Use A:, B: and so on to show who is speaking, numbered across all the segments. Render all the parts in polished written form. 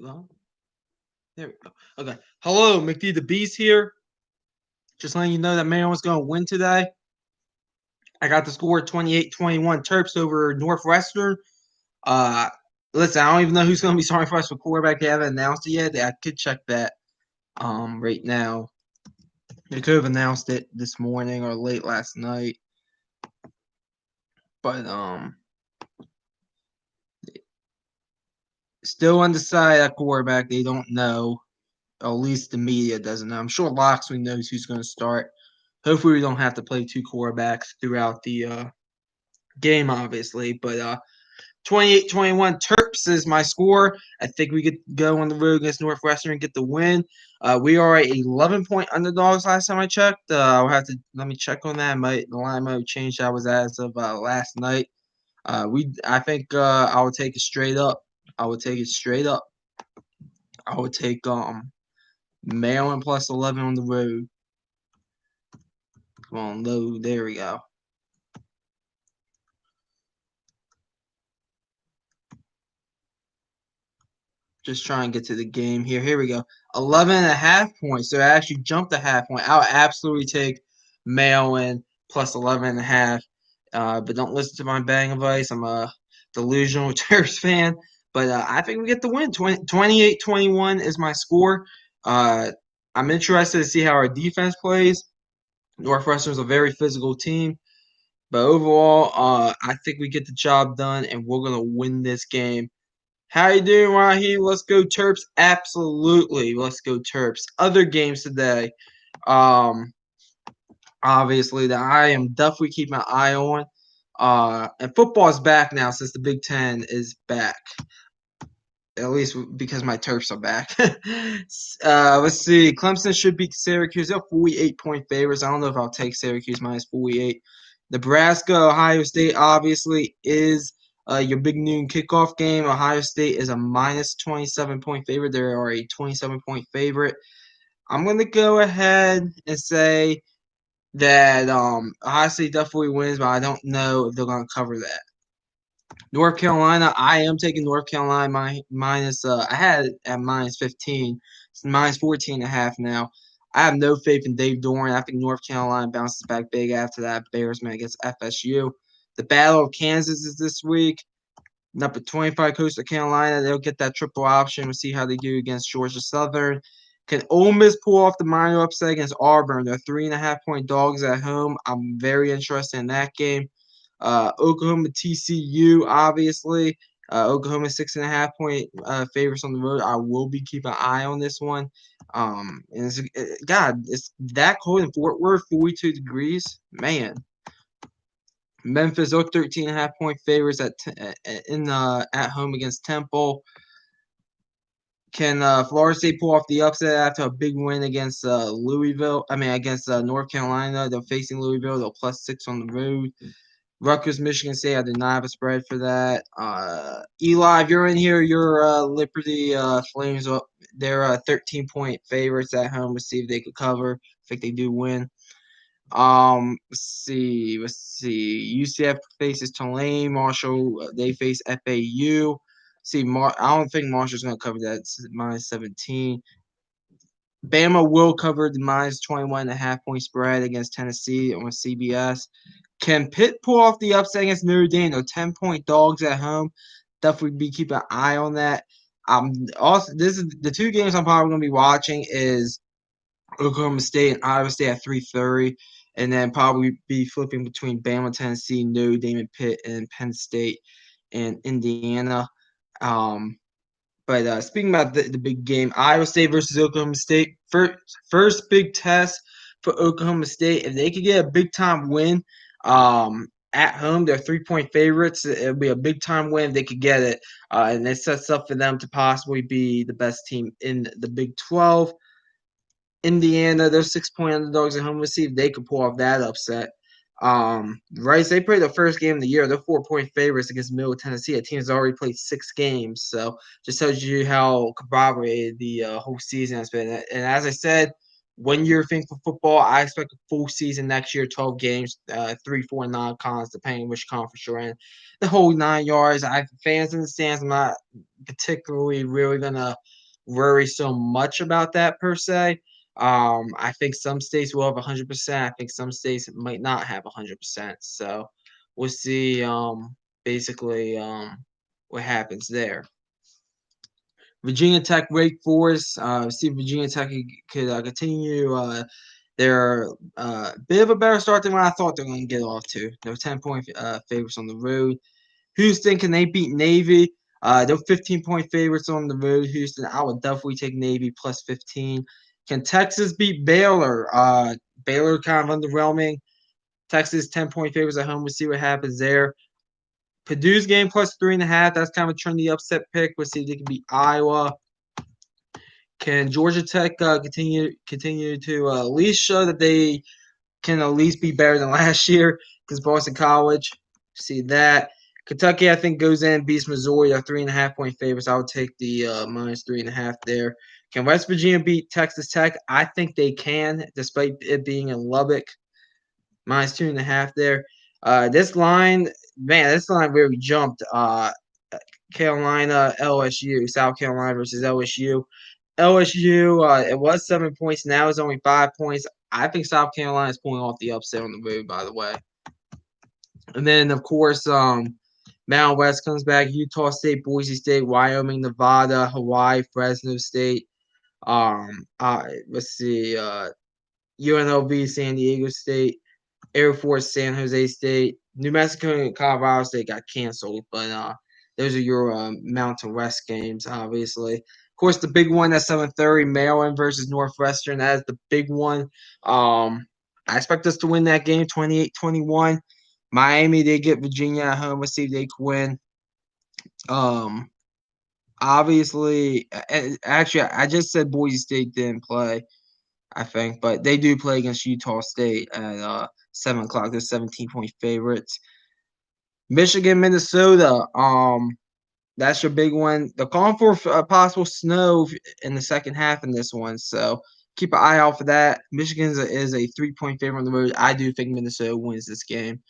A: Well, there we go. Okay. Hello, McD the Beast here. Just letting you know that Maryland's going to win today. I got the score 28-21 Terps over Northwestern. Uh, Listen, I don't even know who's going to be starting for us for quarterback. They haven't announced it yet. I could check that right now. They could have announced it this morning or late last night. But still undecided at quarterback. They don't know. At least the media doesn't know. I'm sure Loxley knows who's going to start. Hopefully, we don't have to play two quarterbacks throughout the game, obviously. But 28-21 Terps is my score. I think we could go on the road against Northwestern and get the win. We are 11-point underdogs last time I checked. I'll have to let me check on that. The line might have changed. That was as of last night. I think I would take it straight up. I would take it straight up. I would take Maryland plus 11 on the road. Come on, load. There we go. Just try and get to the game here. Here we go. 11.5 points. So I actually jumped a half point. I'll absolutely take Maryland plus 11.5. But don't listen to my betting advice. I'm a delusional Terps fan. But I think we get the win. 28-21 is my score. I'm interested to see how our defense plays. Northwestern's a very physical team. But overall, I think we get the job done, and we're going to win this game. How you doing, Raheem? Let's go Terps. Absolutely. Let's go Terps. Other games today. Um, Obviously that I am definitely keeping an eye on. And football's back now since the Big Ten is back. At least because my Terps are back. Let's see. Clemson should beat Syracuse. They're 48-point favorites. I don't know if I'll take Syracuse minus 48. Nebraska, Ohio State obviously is your big noon kickoff game. Ohio State is a minus 27-point favorite. They are a 27-point favorite. I'm going to go ahead and say that Ohio State definitely wins, but I don't know if they're going to cover that. North Carolina, I am taking North Carolina minus. I had it at minus 15. It's minus 14.5 now. I have no faith in Dave Doran. I think North Carolina bounces back big after that Bears man against FSU. The Battle of Kansas is this week. Number 25, Coastal Carolina. They'll get that triple option. We'll see how they do against Georgia Southern. Can Ole Miss pull off the minor upset against Auburn? They're 3.5-point dogs at home. I'm very interested in that game. Oklahoma TCU, obviously. Oklahoma 6.5-point favorites on the road. I will be keeping an eye on this one. And it's that cold in Fort Worth, 42 degrees. Man. Memphis, 13.5-point favorites at home against Temple. Can Florida State pull off the upset after a big win against against North Carolina? They're facing Louisville. They're +6 on the road. Rutgers, Michigan State. I did not have a spread for that. Eli, if you're in here, your Liberty Flames. They're 13-point favorites at home. Let's see if they could cover. I think they do win. Let's see. UCF faces Tulane. Marshall, they face FAU. I don't think Marshall's going to cover that. It's minus 17. Bama will cover the minus 21.5-point spread against Tennessee on CBS. Can Pitt pull off the upset against Notre Dame? They're 10-point dogs at home. Definitely be keeping an eye on that. This is the two games I'm probably going to be watching is Oklahoma State and Iowa State at 3:30, and then probably be flipping between Bama, Tennessee, Notre Dame, and Pitt, and Penn State and Indiana. But speaking about the big game, Iowa State versus Oklahoma State, first big test for Oklahoma State. If they could get a big time win at home, they're 3-point favorites. It'll be a big time win if they could get it, and it sets up for them to possibly be the best team in the Big 12. Indiana, they're 6-point underdogs at home. Let's see if they can pull off that upset. Rice, they played the first game of the year. They're 4-point favorites against Middle Tennessee. A team has already played 6 games. So just tells you how corroborated the whole season has been. And as I said, 1 year thing for football. I expect a full season next year, 12 games, 3, 4 non-cons, depending which conference you're in. The whole 9 yards. I fans in the stands. I'm not particularly really gonna worry so much about that per se. I think some states will have 100%. I think some states might not have 100%. So we'll see. Basically, what happens there. Virginia Tech, Wake Forest. See if Virginia Tech could continue their bit of a better start than what I thought they were going to get off to. They're 10-point favorites on the road. Houston, can they beat Navy? They're 15-point favorites on the road. Houston, I would definitely take Navy plus 15. Can Texas beat Baylor? Baylor kind of underwhelming. Texas 10-point favorites at home. We'll see what happens there. Purdue's game plus 3.5. That's kind of a trendy upset pick. We'll see if they can beat Iowa. Can Georgia Tech continue to at least show that they can at least be better than last year? Because Boston College, see that. Kentucky, I think, goes in, beats Missouri. They're 3.5-point favorites. I would take the minus 3.5 there. Can West Virginia beat Texas Tech? I think they can, despite it being in Lubbock. Minus 2.5 there. This line really jumped. Carolina, LSU, South Carolina versus LSU. LSU, it was 7 points. Now it's only 5 points. I think South Carolina is pulling off the upset on the road, by the way. And then, of course, Mountain West comes back. Utah State, Boise State, Wyoming, Nevada, Hawaii, Fresno State. Let's see. UNLV, San Diego State, Air Force, San Jose State, New Mexico, and Colorado State got canceled, but those are your Mountain West games, obviously. Of course, the big one at 7:30, Maryland versus Northwestern. That is the big one. I expect us to win that game 28-21. Miami, they get Virginia at home. Let's see if they can win. Obviously, actually, I just said Boise State didn't play, I think, but they do play against Utah State at 7 o'clock. They're 17-point favorites. Michigan, Minnesota. That's your big one. They're calling for possible snow in the second half in this one, so keep an eye out for that. Michigan is a 3-point favorite on the road. I do think Minnesota wins this game.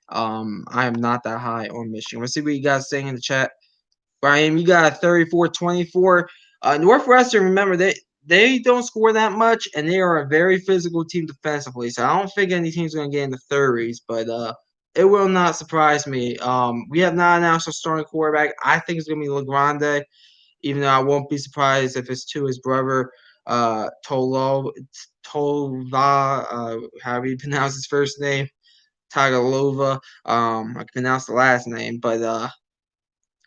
A: I am not that high on Michigan. Let's see what you guys saying in the chat. Brian, you got a 34-24. Northwestern, remember, they don't score that much, and they are a very physical team defensively. So I don't think any team's going to get in the 30s, but it will not surprise me. We have not announced a starting quarterback. I think it's going to be LeGrande, even though I won't be surprised if it's to his brother, Tolva, however you pronounce his first name, Tagalova. I can pronounce the last name, but I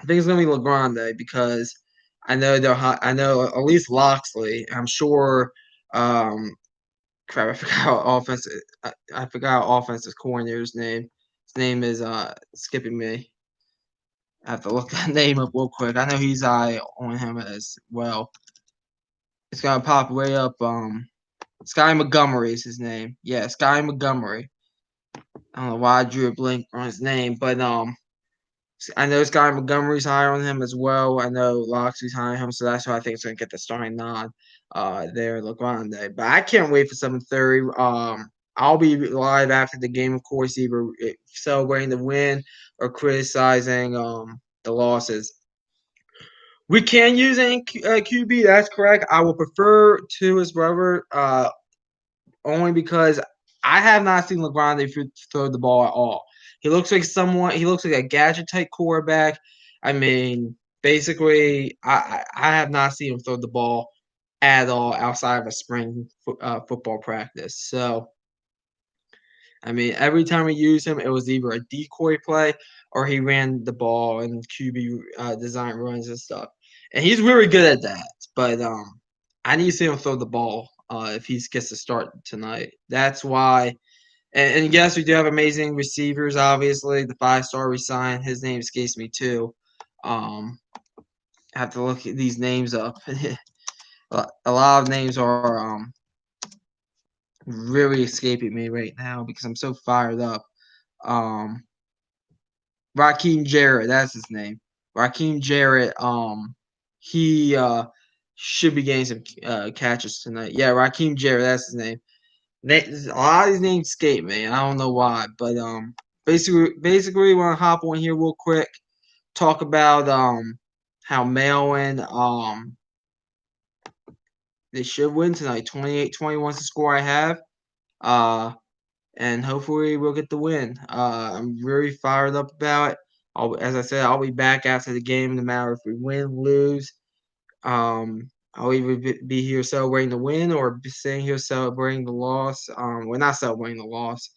A: think it's gonna be LeGrande because I know at least Loxley. I'm sure. Crap, I forgot how I forgot how offensive coordinator's name. His name is skipping me. I have to look that name up real quick. I know he's eye on him as well. It's gonna pop way up. Sky Montgomery is his name. Yeah, Sky Montgomery. I don't know why I drew a blank on his name, but I know Sky Montgomery's high on him as well. I know Loxley's high on him, so that's why I think it's going to get the starting nod there, LeGrande. But I can't wait for 7:30. I'll be live after the game, of course, either celebrating the win or criticizing the losses. We can use any QB, that's correct. I would prefer to his brother only because I have not seen LeGrande throw the ball at all. He looks like a gadget type quarterback. I mean, basically, I have not seen him throw the ball at all outside of a spring football practice. So, I mean, every time we used him, it was either a decoy play or he ran the ball and QB design runs and stuff. And he's really good at that. But I need to see him throw the ball if he gets to start tonight. That's why. And yes, we do have amazing receivers, obviously. The 5-star we signed, his name escapes me too. I have to look at these names up. A lot of names are really escaping me right now because I'm so fired up. Raheem Jarrett, that's his name. Raheem Jarrett, he should be getting some catches tonight. Yeah, Raheem Jarrett, that's his name. A lot of these names escape me. I don't know why, but basically, want to hop on here real quick, talk about how Maryland they should win tonight. 28-21 is the score I have. Uh, and hopefully we'll get the win. I'm very fired up about it. As I said, I'll be back after the game, no matter if we win, lose. I'll either be here celebrating the win or be sitting here celebrating the loss. We're not celebrating the loss.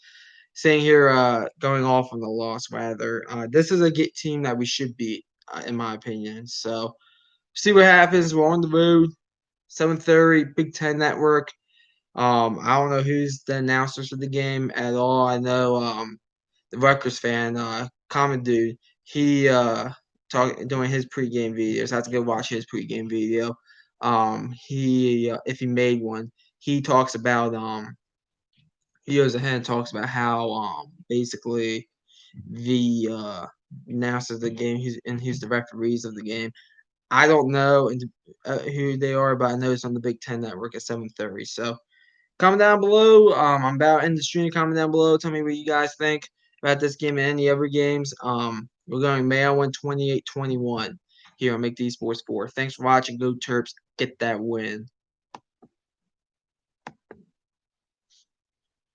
A: Sitting here, going off on the loss rather. This is a get team that we should beat, in my opinion. So see what happens. We're on the road. 7:30, Big Ten Network. I don't know who's the announcers for the game at all. I know the Rutgers fan, Common Dude, he doing his pregame videos. I have to go watch his pregame video. He if he made one, he talks about he goes ahead and talks about how basically the announcers of the game who's the referees of the game. I don't know who they are, but I know it's on the Big Ten Network at 7:30. So comment down below. I'm about in the stream. Comment down below. Tell me what you guys think about this game and any other games. We're going Maryland 28-21 here on Make These Sports 4. Thanks for watching. Go Terps. Get that win.